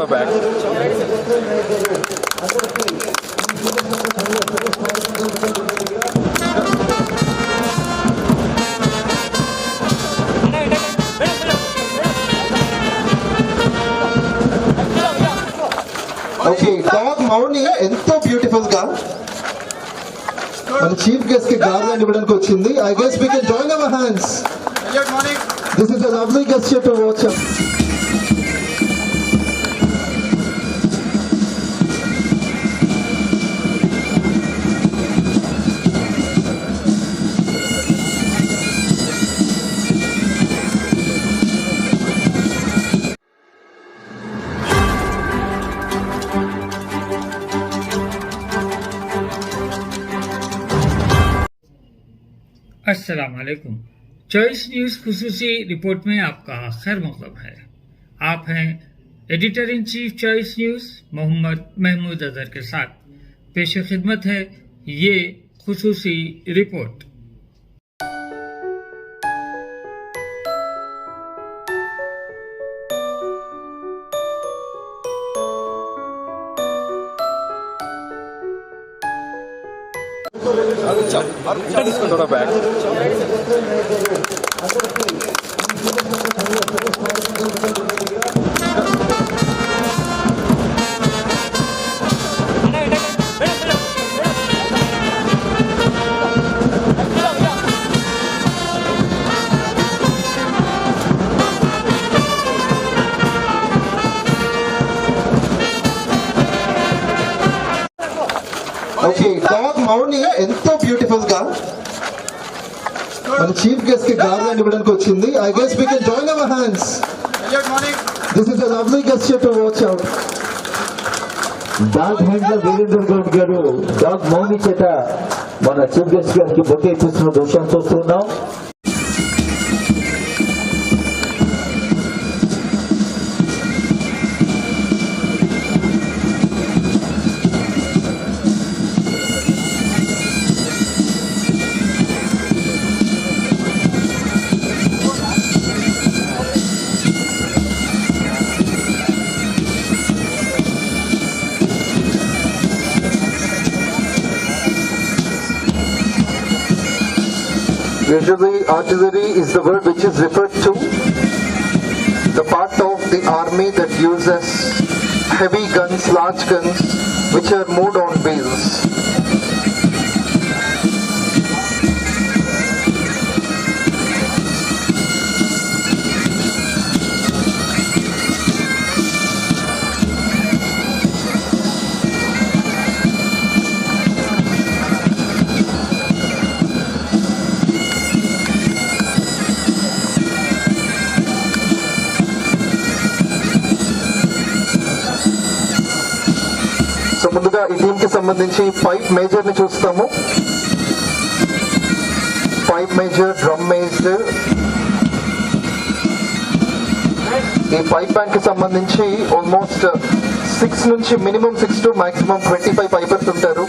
Back. Okay dog Mouni ఎంతో beautiful గా మన చీఫ్ గెస్ట్ కి గార్లాండ్ ఇవ్వడానికి వచ్చింది. I guess we can join our hands. This is a lovely gesture to watch. अस्सलाम वालेकुम। चॉइस न्यूज़ खुसूसी रिपोर्ट में आपका खैर मकदम है। आप हैं editor in chief choice news Mohammad Mahmood Azhar के साथ। पेश खिदमत है ये खुसूसी रिपोर्ट। थोड़ा बैक. ఓకే డాగ్ మౌని ఎంతో బ్యూటిఫుల్ గా మన చీఫ్ గెస్ట్ కి గార్లాండ్ ఇవ్వడానికి వచ్చింది. I guess we can join our hands. This is a lovely gesture to watch out. Dog handler Virendra Goud గారు డాగ్ మౌని చేత మన చీఫ్ గెస్ట్ గారికి బొకే ఇప్పిస్తున్న దృశ్యాన్ని చూస్తున్నాం. Usually artillery is the word which is referred to the part of the army that uses heavy guns, large guns which are moved on wheels. So ముందుగా ఈ team కి సంబంధించి 5 మేజర్ ని చూస్తాము. 5 మేజర్, డ్రమ్ మేజర్. ఈ 5 band కి సంబంధించి almost 6 నుంచి మినిమం 6 టు మాక్సిమం 25 పైపర్స్ ఉంటారు.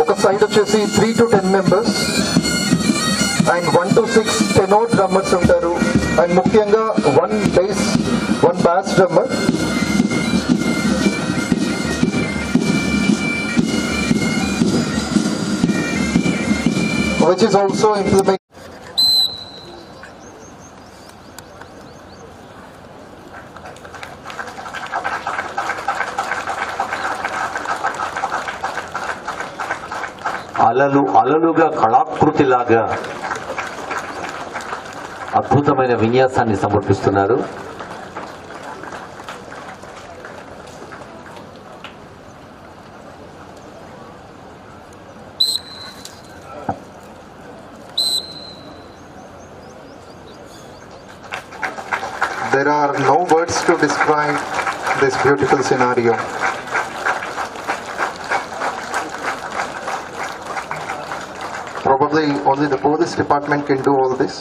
ఒక సైడ్ వచ్చేసి 3 to 10 members and 1 to 6 టెనోర్ drummers ఉంటారు. అండ్ ముఖ్యంగా 1 base, 1 boss drummer. Which is also implemented. అలలుగా కళాకృతిలాగా అద్భుతమైన విన్యాసాన్ని సమర్పిస్తున్నారు. There are no words to describe this beautiful scenario. Probably only the police department can do all this.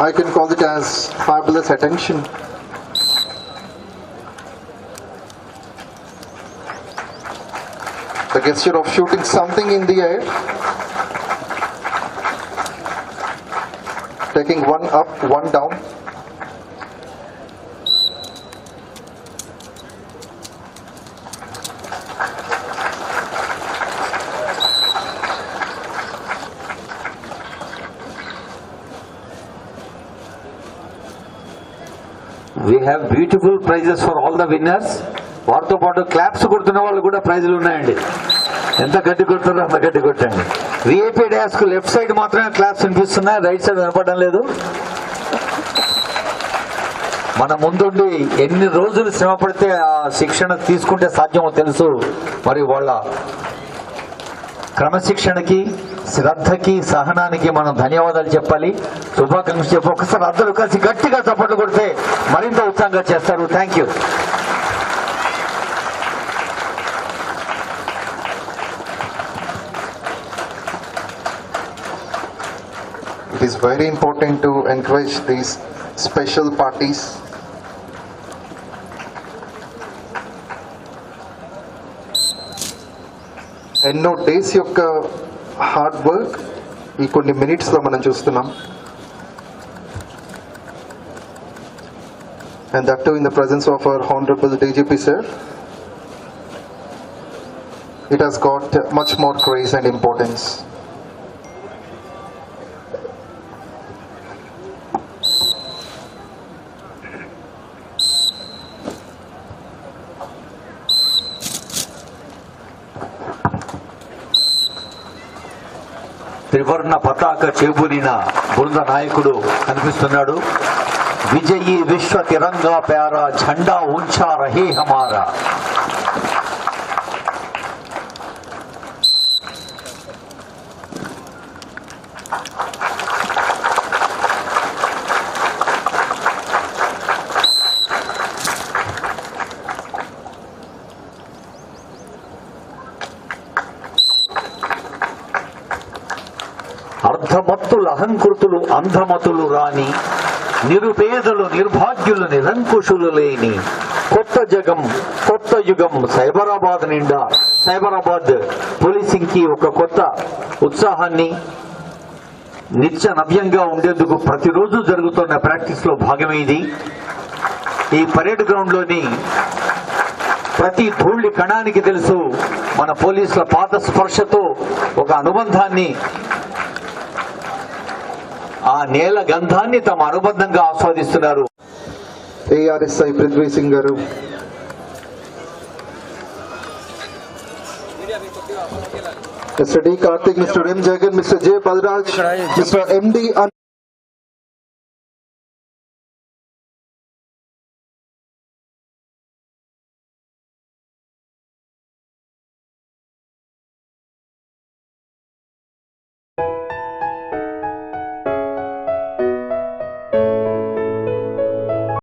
I can call it as fabulous attention. The gesture of shooting something in the air, taking one up, one down. We have beautiful prizes for all the winners. వారితో పాటు claps కొడుతున్న వాళ్ళు కూడా ప్రైజులు ఉన్నాయండి. ఎంత గట్టి కొడుతున్నారో అంత గట్టి కొట్టండి. విఐపీ డాష్ కు లెఫ్ట్ సైడ్ మాత్రమే క్లాప్స్ వినిపిస్తున్నాయి, రైట్ సైడ్ వినపడడం లేదు. మన ముందుండి ఎన్ని రోజులు శ్రమ పడితే ఆ శిక్షణ తీసుకుంటే సాధ్యమో తెలుసు. మరి వాళ్ళ క్రమశిక్షణకి, శ్రద్ధకి, సహనానికి మనం ధన్యవాదాలు చెప్పాలి, శుభాకాంక్షలు చెప్పి ఒకసారి అందరూ కలిసి గట్టిగా చప్పట్లు కొడితే మరింత ఉత్సాహంగా చేస్తారు. Thank you. It is very important to encourage these special parties. ఎన్నో డేస్ యొక్క హార్డ్ వర్క్ ఈ కొన్ని మినిట్స్లో మనం చూస్తున్నాం. And that too in the presence of our Honorable DGP sir. It has got much more grace and importance. త్రివర్ణ పతాక చేబూరిన బృంద నాయకుడు కనిపిస్తున్నాడు. విజయీ విశ్వ తిరంగా ప్యారా ఝండా ఊంచా రహే హమారా. అర్ధమత్తులు అహంకృతులు అంధమతులు రాని, నిరుపేదలు నిర్భాగ్యులు నిరంకుశులు లేని కొత్త జగం, కొత్త యుగం సైబరాబాద్ నిండా. సైబరాబాద్ పోలీసింగ్ కి ఒక కొత్త ఉత్సాహాన్ని, నిత్య నవ్యంగా ఉండేందుకు ప్రతిరోజు జరుగుతున్న ప్రాక్టీస్ లో భాగమే ఇది. ఈ పరేడ్ గ్రౌండ్ లోని ప్రతి ధూళి కణానికి తెలుసు మన పోలీసుల పాద స్పర్శతో ఒక అనుబంధాన్ని, ఆ నేల గంధాన్ని తమ అనుబంధంగా ఆస్వాదిస్తున్నారు. ARSI పృథ్వీ సింగ్ గారు, Mr. D. Karthik, Mr. M. Jagan, Mr. J. Balraj, Mr. MD